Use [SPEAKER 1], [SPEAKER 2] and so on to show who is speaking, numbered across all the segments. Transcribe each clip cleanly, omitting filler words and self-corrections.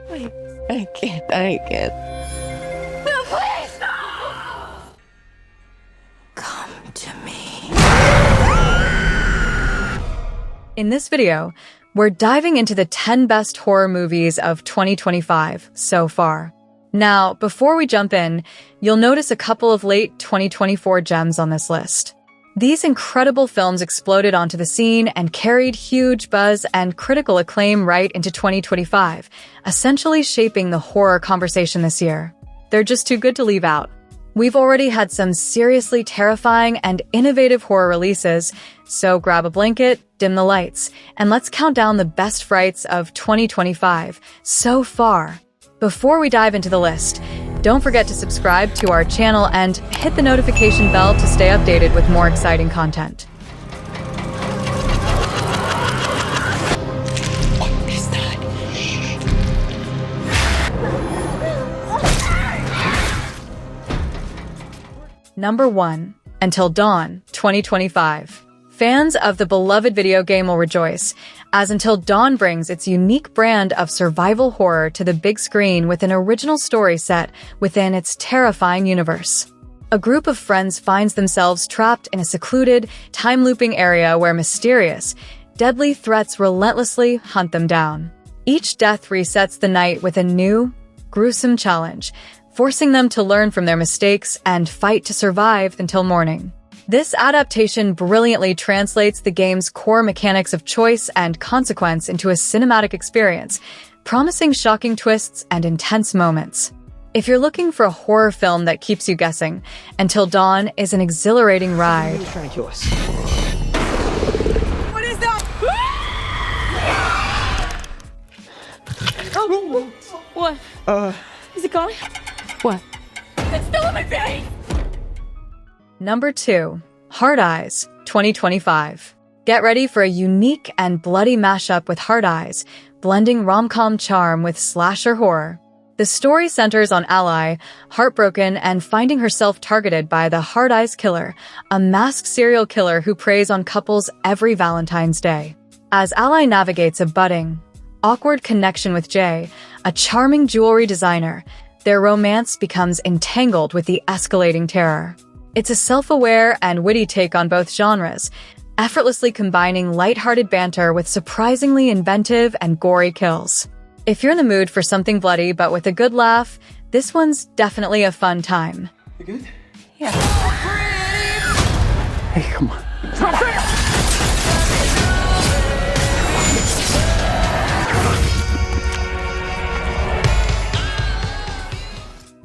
[SPEAKER 1] I can't. No, please, no! Come to me.
[SPEAKER 2] In this video, we're diving into the 10 best horror movies of 2025 so far. Now, before we jump in, you'll notice a couple of late 2024 gems on this list. These incredible films exploded onto the scene and carried huge buzz and critical acclaim right into 2025, essentially shaping the horror conversation this year. They're just too good to leave out. We've already had some seriously terrifying and innovative horror releases, so grab a blanket, dim the lights, and let's count down the best frights of 2025 so far. Before we dive into the list, don't forget to subscribe to our channel and hit the notification bell to stay updated with more exciting content.
[SPEAKER 1] What is that?
[SPEAKER 2] Number 1. Until Dawn, 2025. Fans of the beloved video game will rejoice, as Until Dawn brings its unique brand of survival horror to the big screen with an original story set within its terrifying universe. A group of friends finds themselves trapped in a secluded, time-looping area where mysterious, deadly threats relentlessly hunt them down. Each death resets the night with a new, gruesome challenge, forcing them to learn from their mistakes and fight to survive until morning. This adaptation brilliantly translates the game's core mechanics of choice and consequence into a cinematic experience, promising shocking twists and intense moments. If you're looking for a horror film that keeps you guessing, Until Dawn is an exhilarating ride.
[SPEAKER 3] Trying to kill us.
[SPEAKER 4] What is that? Oh, what? Is it gone?
[SPEAKER 1] What?
[SPEAKER 4] It's still in my face!
[SPEAKER 2] Number 2. Hard Eyes, 2025. Get ready for a unique and bloody mashup with Hard Eyes, blending rom-com charm with slasher horror. The story centers on Ally, heartbroken and finding herself targeted by the Hard Eyes Killer, a masked serial killer who preys on couples every Valentine's Day. As Ally navigates a budding, awkward connection with Jay, a charming jewelry designer, their romance becomes entangled with the escalating terror. It's a self-aware and witty take on both genres, effortlessly combining lighthearted banter with surprisingly inventive and gory kills. If you're in the mood for something bloody but with a good laugh, this one's definitely a fun time.
[SPEAKER 3] You good?
[SPEAKER 1] Yeah.
[SPEAKER 3] Hey, come on.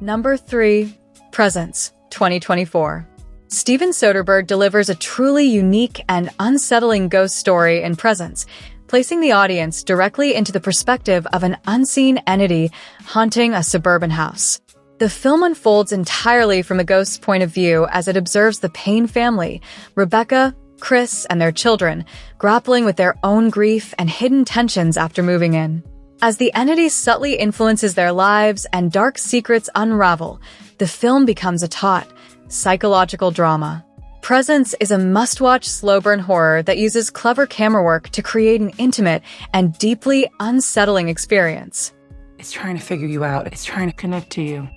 [SPEAKER 2] Number 3. Presence, 2024. Steven Soderbergh delivers a truly unique and unsettling ghost story in Presence, placing the audience directly into the perspective of an unseen entity haunting a suburban house. The film unfolds entirely from the ghost's point of view as it observes the Payne family, Rebecca, Chris, and their children, grappling with their own grief and hidden tensions after moving in. As the entity subtly influences their lives and dark secrets unravel, the film becomes a taut, psychological drama. Presence is a must-watch slow-burn horror that uses clever camera work to create an intimate and deeply unsettling experience.
[SPEAKER 1] It's trying to figure you out. It's trying to connect to you.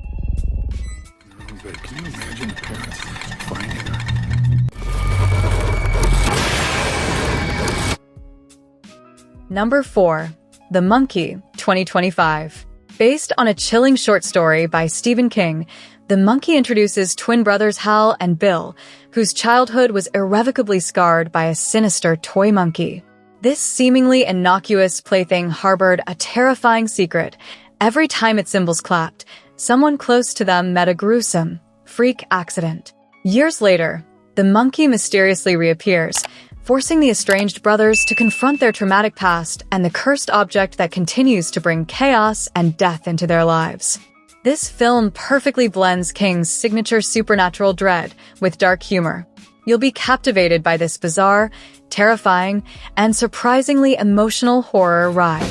[SPEAKER 5] Oh, babe, can you imagine the parents finding her?
[SPEAKER 2] Number 4. The Monkey, 2025. Based on a chilling short story by Stephen King, The Monkey introduces twin brothers Hal and Bill, whose childhood was irrevocably scarred by a sinister toy monkey. This seemingly innocuous plaything harbored a terrifying secret. Every time its cymbals clapped, someone close to them met a gruesome, freak accident. Years later, the monkey mysteriously reappears, forcing the estranged brothers to confront their traumatic past and the cursed object that continues to bring chaos and death into their lives. This film perfectly blends King's signature supernatural dread with dark humor. You'll be captivated by this bizarre, terrifying, and surprisingly emotional horror ride.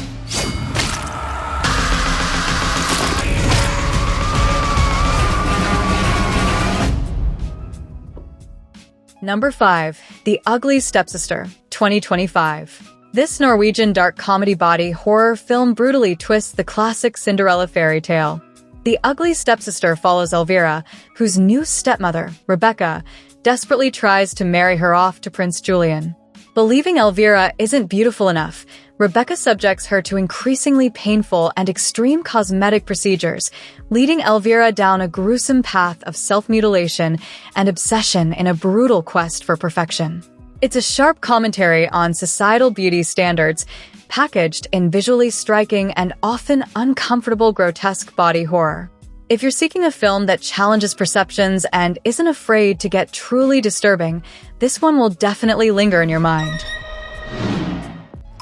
[SPEAKER 2] Number 5. The Ugly Stepsister, 2025. This Norwegian dark comedy body horror film brutally twists the classic Cinderella fairy tale. The ugly stepsister follows Elvira, whose new stepmother, Rebecca, desperately tries to marry her off to Prince Julian. Believing Elvira isn't beautiful enough, Rebecca subjects her to increasingly painful and extreme cosmetic procedures, leading Elvira down a gruesome path of self-mutilation and obsession in a brutal quest for perfection. It's a sharp commentary on societal beauty standards, packaged in visually striking and often uncomfortable grotesque body horror. If you're seeking a film that challenges perceptions and isn't afraid to get truly disturbing, this one will definitely linger in your mind.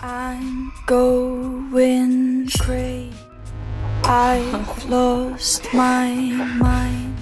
[SPEAKER 3] I'm going crave. I've lost my mind.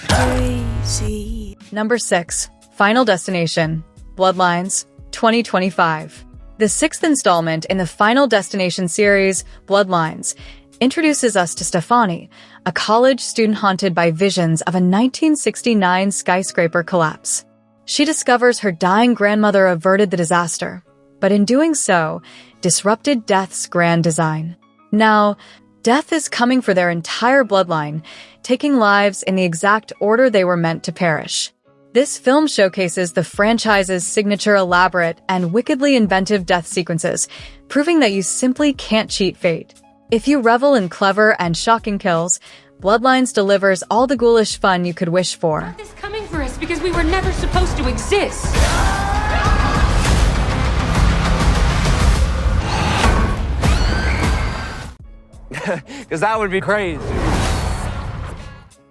[SPEAKER 3] Crazy.
[SPEAKER 2] Number 6. Final Destination, Bloodlines, 2025. The 6th installment in the Final Destination series, Bloodlines, introduces us to Stefani, a college student haunted by visions of a 1969 skyscraper collapse. She discovers her dying grandmother averted the disaster, but in doing so, disrupted Death's grand design. Now, Death is coming for their entire bloodline, taking lives in the exact order they were meant to perish. This film showcases the franchise's signature elaborate and wickedly inventive death sequences, proving that you simply can't cheat fate. If you revel in clever and shocking kills, Bloodlines delivers all the ghoulish fun you could wish for.
[SPEAKER 4] Death is coming for us because we were never supposed to exist.
[SPEAKER 6] Because that would be crazy.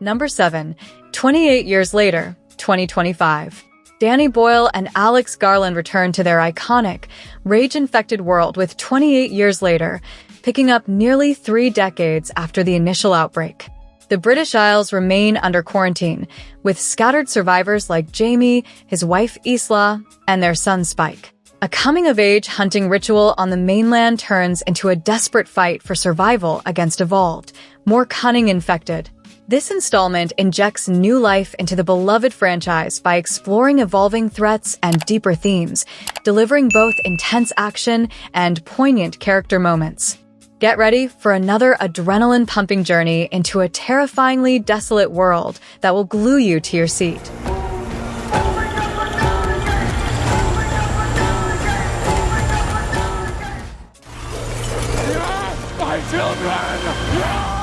[SPEAKER 2] Number 7. 28 years later, 2025. Danny Boyle and Alex Garland return to their iconic, rage-infected world with 28 years later, picking up nearly 3 decades after the initial outbreak. The British Isles remain under quarantine, with scattered survivors like Jamie, his wife Isla, and their son Spike. A coming-of-age hunting ritual on the mainland turns into a desperate fight for survival against evolved, more cunning infected. This installment injects new life into the beloved franchise by exploring evolving threats and deeper themes, delivering both intense action and poignant character moments. Get ready for another adrenaline-pumping journey into a terrifyingly desolate world that will glue you to your seat.
[SPEAKER 5] My children!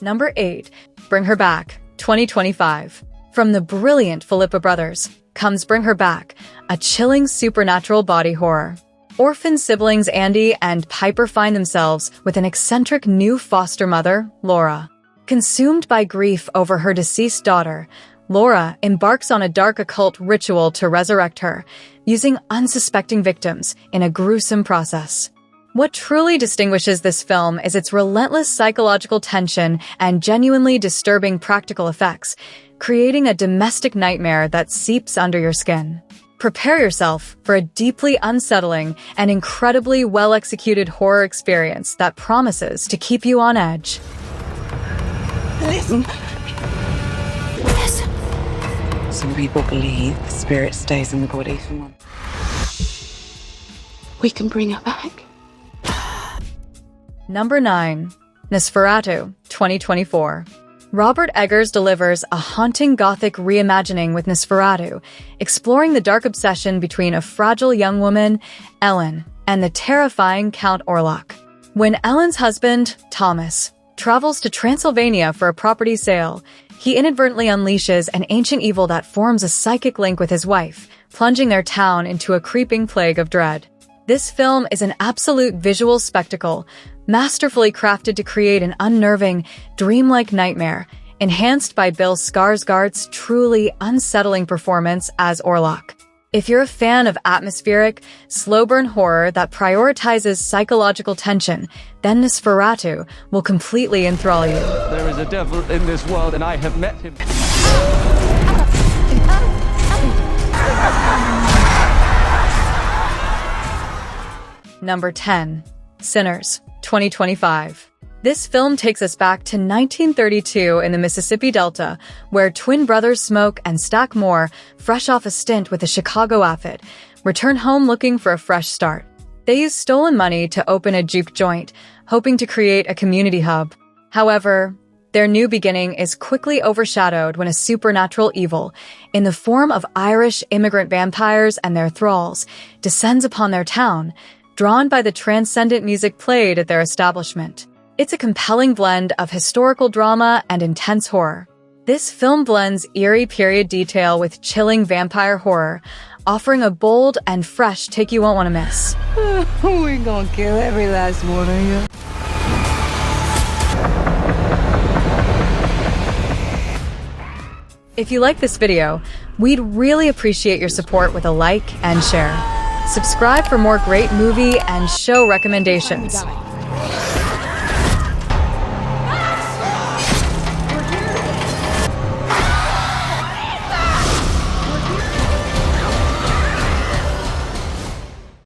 [SPEAKER 2] Number 8. Bring Her Back, 2025. From the brilliant Philippa Brothers comes Bring Her Back, a chilling supernatural body horror. Orphan siblings Andy and Piper find themselves with an eccentric new foster mother, Laura. Consumed by grief over her deceased daughter, Laura embarks on a dark occult ritual to resurrect her, using unsuspecting victims in a gruesome process. What truly distinguishes this film is its relentless psychological tension and genuinely disturbing practical effects, creating a domestic nightmare that seeps under your skin. Prepare yourself for a deeply unsettling and incredibly well-executed horror experience that promises to keep you on edge.
[SPEAKER 1] Listen. Some people believe the spirit stays in the body for months. We can bring her back.
[SPEAKER 2] Number 9. Nosferatu, 2024. Robert Eggers delivers a haunting Gothic reimagining with Nosferatu, exploring the dark obsession between a fragile young woman, Ellen, and the terrifying Count Orlok. When Ellen's husband, Thomas, travels to Transylvania for a property sale, he inadvertently unleashes an ancient evil that forms a psychic link with his wife, plunging their town into a creeping plague of dread. This film is an absolute visual spectacle, masterfully crafted to create an unnerving, dreamlike nightmare, enhanced by Bill Skarsgård's truly unsettling performance as Orlok. If you're a fan of atmospheric, slow-burn horror that prioritizes psychological tension, then Nosferatu will completely enthrall you.
[SPEAKER 6] There is a devil in this world, and I have met him.
[SPEAKER 2] Number 10. Sinners, 2025. This film takes us back to 1932 in the Mississippi Delta, where twin brothers Smoke and Stack Moore, fresh off a stint with a Chicago outfit, return home looking for a fresh start. They use stolen money to open a juke joint, hoping to create a community hub. However, their new beginning is quickly overshadowed when a supernatural evil, in the form of Irish immigrant vampires and their thralls, descends upon their town, drawn by the transcendent music played at their establishment. It's a compelling blend of historical drama and intense horror. This film blends eerie period detail with chilling vampire horror, offering a bold and fresh take you won't want to miss.
[SPEAKER 1] We gonna kill every last one of you.
[SPEAKER 2] If you like this video, we'd really appreciate your support with a like and share. Subscribe for more great movie and show recommendations.